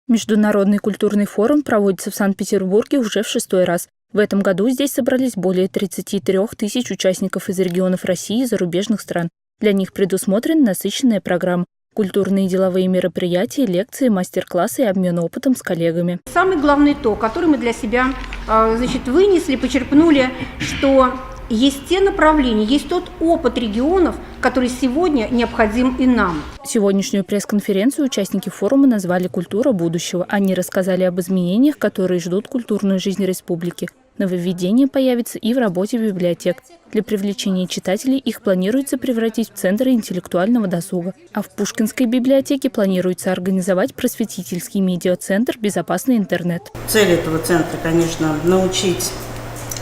Международный культурный форум проводится в Санкт-Петербурге уже в 6-й раз. В этом году здесь собрались более 33 тысяч участников из регионов России и зарубежных стран. Для них предусмотрена насыщенная программа. Культурные и деловые мероприятия, лекции, мастер-классы и обмен опытом с коллегами. Самый главный итог, который мы для себя вынесли, почерпнули, что есть те направления, есть тот опыт регионов, который сегодня необходим и нам. Сегодняшнюю пресс-конференцию участники форума назвали «Культура будущего». Они рассказали об изменениях, которые ждут культурную жизнь республики. Нововведения появятся и в работе библиотек. Для привлечения читателей их планируется превратить в центры интеллектуального досуга. А в Пушкинской библиотеке планируется организовать просветительский медиацентр «Безопасный интернет». Цель этого центра, конечно, научить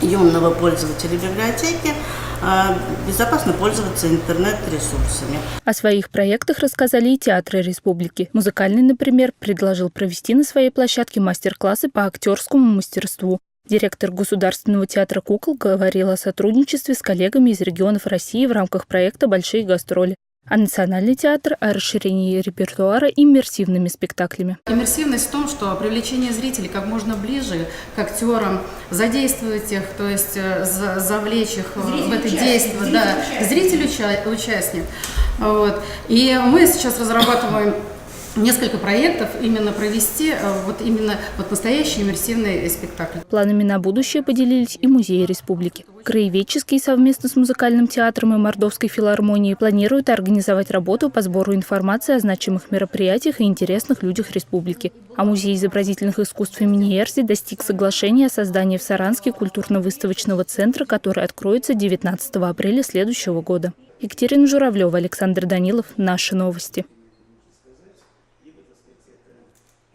юного пользователя библиотеки безопасно пользоваться интернет-ресурсами. О своих проектах рассказали и театры республики. Музыкальный, например, предложил провести на своей площадке мастер-классы по актерскому мастерству. Директор Государственного театра кукол говорил о сотрудничестве с коллегами из регионов России в рамках проекта «Большие гастроли». А Национальный театр о расширении репертуара иммерсивными спектаклями. Иммерсивность в том, что привлечение зрителей как можно ближе к актерам, задействовать их, то есть завлечь их в это действие. Да, зритель-участник. Вот. И мы сейчас разрабатываем несколько проектов именно провести настоящий иммерсивный спектакль. Планами на будущее поделились и музеи республики. Краеведческий совместно с музыкальным театром и Мордовской филармонией планируют организовать работу по сбору информации о значимых мероприятиях и интересных людях республики. А Музей изобразительных искусств имени Эрзи достиг соглашения о создании в Саранске культурно-выставочного центра, который откроется 19 апреля следующего года. Екатерина Журавлева, Александр Данилов. Наши новости.